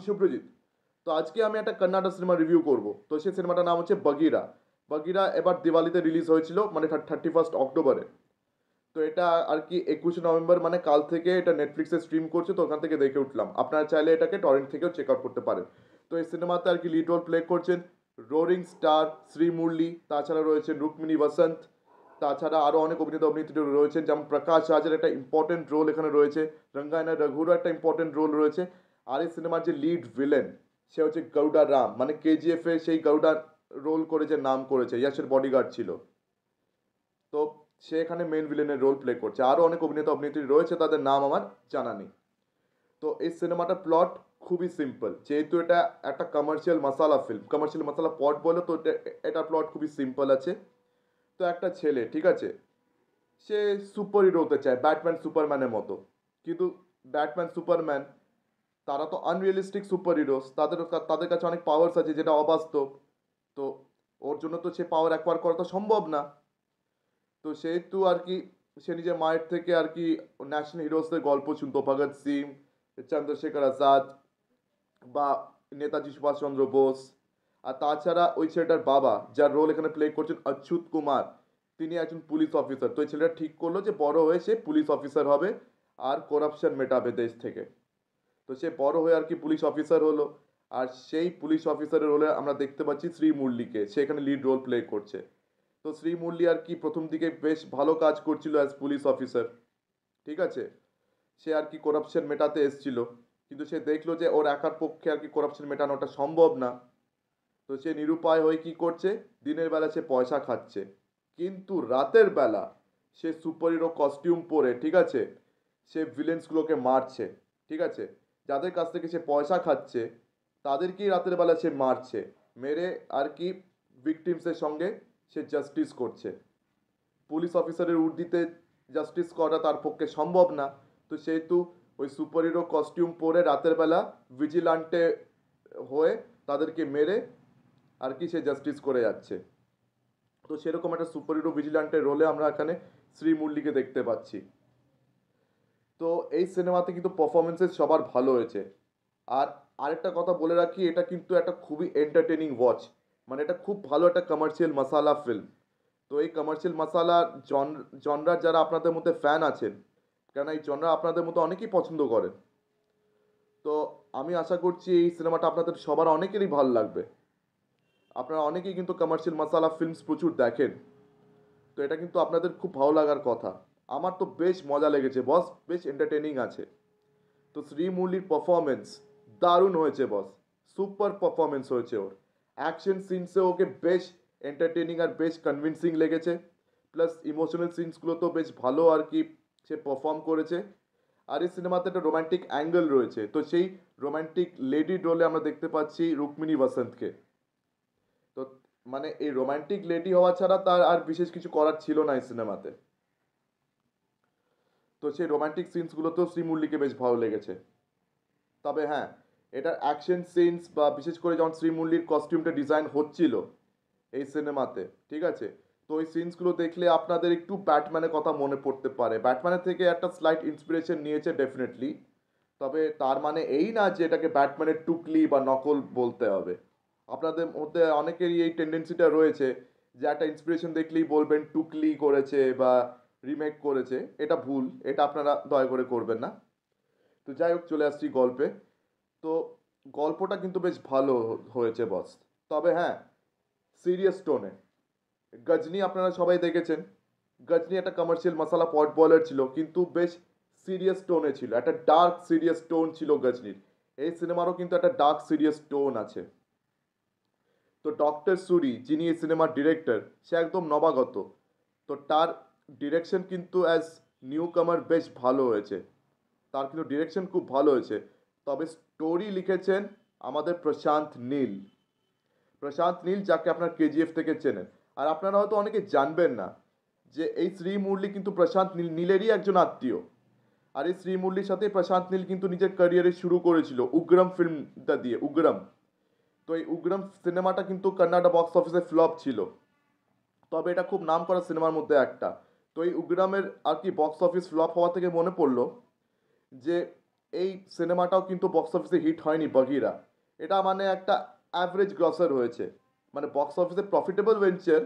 শুভ্রজিৎ। তো আজকে আমি একটা কন্নাড়া সিনেমা রিভিউ করব। তো সেই সিনেমাটার নাম হচ্ছে বগিরা। বগিরা এবার দিওয়ালিতে রিলিজ হয়েছিল, মানে 31 অক্টোবরে। তো এটা আর কি 21 নভেম্বর, মানে কাল থেকে এটা নেটফ্লিক্সে স্ট্রিম করছে, তো ওখান থেকে দেখে উঠলাম। আপনারা চাইলে এটাকে টরেন্ট থেকেও চেক আউট করতে পারেন। তো এই সিনেমাতে আর কি লিড রোল প্লে করছেন রোরিং স্টার শ্রী মুরলি, তাছাড়া রয়েছেন রুক্মিণী বসন্ত, তাছাড়া আরও অনেক অভিনেতা অভিনেত্রী রয়েছেন, যেমন প্রকাশ রাজের একটা ইম্পর্টেন্ট রোল এখানে রয়েছে, রঙ্গায়না রঘুরও একটা ইম্পর্টেন্ট রোল রয়েছে। আর এই সিনেমার যে লিড ভিলেন, সে হচ্ছে গৌডা রাম, মানে কেজিএফ এ সেই গৌডা রোল করে যে নাম করেছে, ইয়াশের বডিগার্ড ছিল। তো সে এখানে মেন ভিলেনের রোল প্লে করছে। আরও অনেক অভিনেতা অভিনেত্রী রয়েছে, তাদের নাম আমার জানা নেই। তো এই সিনেমাটার প্লট খুবই সিম্পল, যেহেতু এটা একটা কমার্শিয়াল মশালা ফিল্ম, কমার্শিয়াল মশালা পট বলে, তো এটা প্লট খুবই সিম্পল আছে। তো একটা ছেলে, ঠিক আছে, সে সুপার হিরো হতে চায় ব্যাটম্যান সুপারম্যানের মতো। কিন্তু ব্যাটম্যান সুপারম্যান তারা তো আনরিয়েলিস্টিক সুপার হিরোস, তাদের তাদের কাছে অনেক পাওয়ার্স আছে যেটা অবাস্তব। তো ওর জন্য তো সে পাওয়ার অ্যাকোয়ার করা তো সম্ভব না। তো সেহেতু আর কি সে নিজের মায়ের থেকে আর কি ন্যাশনাল হিরোসদের গল্প শুনতো, ভগৎ সিং, চন্দ্রশেখর আজাদ বা নেতাজি সুভাষচন্দ্র বোস। আর তাছাড়া ওই ছেলেটার বাবা, যার রোল এখানে প্লে করছেন অচ্যুত কুমার, তিনি একজন পুলিশ অফিসার। তো এই ছেলেটা ঠিক করলো যে বড় হয়ে সে পুলিশ অফিসার হবে আর করাপশন মেটাবে দেশ থেকে। তো সে বড় হয়ে আর কি পুলিশ অফিসার হলো। আর সেই পুলিশ অফিসারের রোলে আমরা দেখতে পাচ্ছি শ্রী মুরলিকে, সে এখানে লিড রোল প্লে করছে। তো শ্রী মুরলি আর কি প্রথম দিকে বেশ ভালো কাজ করছিল অ্যাজ পুলিশ অফিসার, ঠিক আছে। সে আর কি করাপশন মেটাতে এসেছিল, কিন্তু সে দেখলো যে ওর একার পক্ষে আর কি করাপশন মেটানোটা সম্ভব না। তো সে নিরুপায় হয়ে কি করছে, দিনের বেলা সে পয়সা খাচ্ছে, কিন্তু রাতের বেলা সে সুপার হিরো কস্টিউম পরে, ঠিক আছে, সে ভিলেন্সগুলোকে মারছে, ঠিক আছে। যাদের কাছ থেকে সে পয়সা খাচ্ছে তাদেরকেই রাতের বেলা সে মারছে, মেরে আর কি ভিকটিমসের সঙ্গে সে জাস্টিস করছে। পুলিশ অফিসারের উর্দিতে জাস্টিস করা তার পক্ষে সম্ভব না। তো সেহেতু ওই সুপার হিরো কস্টিউম পরে রাতের বেলা ভিজিলান্টে হয়ে তাদেরকে মেরে আর কি সে জাস্টিস করে যাচ্ছে। তো সেরকম একটা সুপার হিরো ভিজিলান্টের রোলে আমরা এখানে শ্রী মুরলিকে দেখতে পাচ্ছি। তো এই সিনেমাতে কিন্তু পারফরমেন্সেস সবার ভালো হয়েছে। আর আরেকটা কথা বলে রাখি, এটা কিন্তু একটা খুবই এন্টারটেনিং ওয়াচ, মানে এটা খুব ভালো একটা কমার্শিয়াল মশালা ফিল্ম। তো এই কমার্শিয়াল মশালা জনরার যারা আপনাদের মধ্যে ফ্যান আছেন, কেন এই জনরা আপনাদের মধ্যে অনেকেই পছন্দ করেন, তো আমি আশা করছি এই সিনেমাটা আপনাদের সবার অনেকেরই ভালো লাগবে। আপনারা অনেকেই কিন্তু কমার্শিয়াল মশালা ফিল্মস প্রচুর দেখেন, তো এটা কিন্তু আপনাদের খুব ভালো লাগার কথা। আমার তো বেশ মজা লেগেছে বস, বেশ এন্টারটেনিং আছে। তো শ্রী মুরলির পারফরমেন্স দারুণ হয়েছে বস, সুপার পারফরমেন্স হয়েছে ওর। অ্যাকশন সিনসে ওকে বেশ এন্টারটেনিং আর বেশ কনভিন্সিং লেগেছে, প্লাস ইমোশনাল সিনসগুলো তো বেশ ভালো আর কি সে পারফর্ম করেছে। আর এই সিনেমাতে একটা রোমান্টিক অ্যাঙ্গেল রয়েছে, তো সেই রোমান্টিক লেডি রোলে আমরা দেখতে পাচ্ছি রুক্মিণী বসন্তকে। তো মানে এই রোমান্টিক লেডি হওয়া ছাড়া তার আর বিশেষ কিছু করার ছিল না এই সিনেমাতে। তো সেই রোমান্টিক সিনসগুলোতেও শ্রীমুরলিকে বেশ ভালো লেগেছে। তবে হ্যাঁ, এটার অ্যাকশন সিনস বা বিশেষ করে যখন শ্রীমুরলির কস্টিউমটা ডিজাইন হচ্ছিল এই সিনেমাতে, ঠিক আছে, তো ওই সিনসগুলো দেখলে আপনাদের একটু ব্যাটম্যানের কথা মনে পড়তে পারে। ব্যাটম্যানের থেকে একটা স্লাইট ইন্সপিরেশন নিয়েছে ডেফিনেটলি, তবে তার মানে এই না যে এটাকে ব্যাটম্যানের টুকলি বা নকল বলতে হবে। আপনাদের মধ্যে অনেকেরই এই টেন্ডেন্সিটা রয়েছে যে একটা ইন্সপিরেশন দেখলেই বলবেন টুকলি করেছে বা রিমেক করেছে, এটা ভুল, এটা আপনারা দয়া করে করবেন না। তো যাই হোক, চলে আসছি গল্পে। তো গল্পটা কিন্তু বেশ ভালো হয়েছে বস। তবে হ্যাঁ, সিরিয়াস টোনে। গজনি আপনারা সবাই দেখেছেন, গজনি একটা কমার্শিয়াল মশালা পট বলার ছিল, কিন্তু বেশ সিরিয়াস টোনে ছিল, একটা ডার্ক সিরিয়াস টোন ছিল গজনির। এই সিনেমারও কিন্তু একটা ডার্ক সিরিয়াস টোন আছে। তো ডক্টর সুরি, যিনি এই সিনেমার ডিরেক্টর, সে একদম নবাগত। তো তার ডিরেকশন কিন্তু অ্যাজ নিউ কামার বেশ ভালো হয়েছে, তার কিন্তু ডিরেকশন খুব ভালো হয়েছে। তবে স্টোরি লিখেছেন আমাদের প্রশান্ত নীল। প্রশান্ত নীল যাকে আপনার কেজিএফ থেকে চেনেন। আর আপনারা হয়তো অনেকে জানবেন না যে এই শ্রী মুরলি কিন্তু প্রশান্ত নীলেরই একজন আত্মীয়। আর এই শ্রী মুরলির সাথে প্রশান্ত নীল কিন্তু নিজের ক্যারিয়ারে শুরু করেছিল উগ্রম ফিল্মটা দিয়ে, উগ্রম। তো এই উগ্রম সিনেমাটা কিন্তু কন্নাডা বক্স অফিসে ফ্লপ ছিল, তবে এটা খুব নাম করা সিনেমার মধ্যে একটা। তো এই উগ্রামের আর কি বক্স অফিস ফ্লপ হওয়া থেকে মনে পড়লো যে এই সিনেমাটাও কিন্তু বক্স অফিসে হিট হয়নি বগিরা। এটা মানে একটা অ্যাভারেজ গ্রসার হয়েছে, মানে বক্স অফিসে প্রফিটেবল ভেঞ্চার,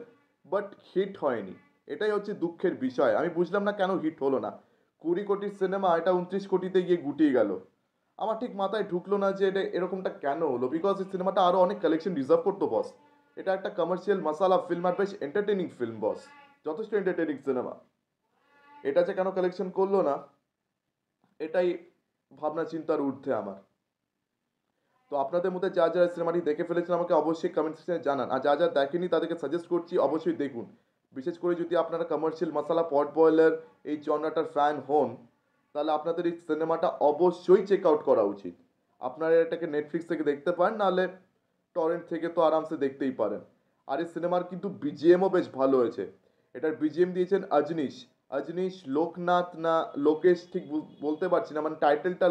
বাট হিট হয়নি। এটাই হচ্ছে দুঃখের বিষয়। আমি বুঝলাম না কেন হিট হলো না। 20 কোটির সিনেমা এটা 29 কোটিতে গিয়ে গুটিয়ে গেল। আমার ঠিক মাথায় ঢুকলো না যে এটা এরকমটা কেন হলো, বিকজ এই সিনেমাটা আরও অনেক কালেকশন রিজার্ভ করতো বস। এটা একটা কমার্শিয়াল মশালা ফিল্ম আর বেশ এন্টারটেনিং ফিল্ম বস, যথেষ্ট এন্টারটেনিং সিনেমা। এটা যে কেন কালেকশন করলো না, এটাই ভাবনা চিন্তার ঊর্ধ্বে আমার। তো আপনাদের মধ্যে যা যারা সিনেমাটি দেখে ফেলেছেন আমাকে অবশ্যই কমেন্ট সেকশনে জানান, আর যা যা দেখেনি তাদেরকে সাজেস্ট করছি অবশ্যই দেখুন। বিশেষ করে যদি আপনারা কমার্শিয়াল মশালা পট বয়লার এই জনরাটার ফ্যান হন, তাহলে আপনাদের এই সিনেমাটা অবশ্যই চেক আউট করা উচিত। আপনারা এটাকে নেটফ্লিক্স থেকে দেখতে পারেন, নাহলে টরেন্ট থেকে তো আরামসে দেখতেই পারেন। আর এই সিনেমার কিন্তু বিজিএমও বেশ ভালো হয়েছে। এটার বিজিএম দিয়েছেন অজনীশ। অজনীশ লোকনাথ না লোকেশ ঠিক বলতে পারছি না, মানে টাইটেলটা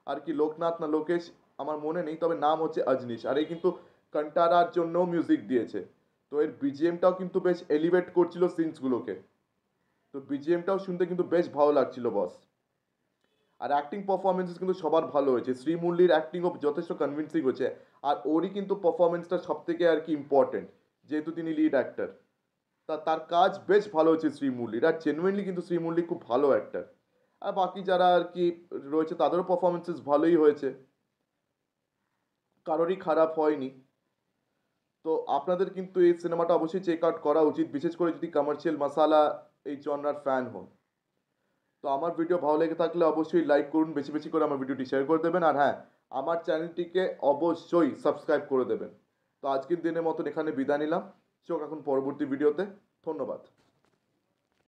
আর কি লোকনাথ না লোকেশ আমার মনে নেই, তবে নাম হচ্ছে অজনীশ। আর এই কিন্তু কান্টারার জন্য মিউজিক দিয়েছে। তো এর বিজিএমটাও কিন্তু বেশ এলিভেট করছিল সিনসগুলোকে। তো বিজিএমটাও শুনতে কিন্তু বেশ ভালো লাগছিল বস। আর অ্যাক্টিং পারফরমেন্সেস কিন্তু সবার ভালো হয়েছে। শ্রীমুরলির অ্যাক্টিংও যথেষ্ট কনভিন্সিং হয়েছে। আর ওরই কিন্তু পারফরমেন্সটা সব থেকে আর কি ইম্পর্টেন্ট, যেহেতু তিনি লিড অ্যাক্টর। তার কাজ বেশ ভালো হয়েছে শ্রীমুরলির, আর জেনুইনলি কিন্তু শ্রীমুরলি খুব ভালো অ্যাক্টর। আর বাকি যারা আর কি রয়েছে তাদেরও পারফরমেন্সেস ভালোই হয়েছে, কারোরই খারাপ হয়নি। তো আপনাদের কিন্তু এই সিনেমাটা অবশ্যই চেক আউট করা উচিত, বিশেষ করে যদি কমার্শিয়াল মশালা এই জনরার ফ্যান হন। তো আমার ভিডিও ভালো লেগে থাকলে অবশ্যই লাইক করুন, বেশি বেশি করে আমার ভিডিওটি শেয়ার করে দেবেন, আর হ্যাঁ, আমার চ্যানেলটিকে অবশ্যই সাবস্ক্রাইব করে দেবেন। তো আজকের দিনের মতন এখানে বিদায় নিলাম। চোখ এখন পরবর্তী ভিডিওতে। ধন্যবাদ।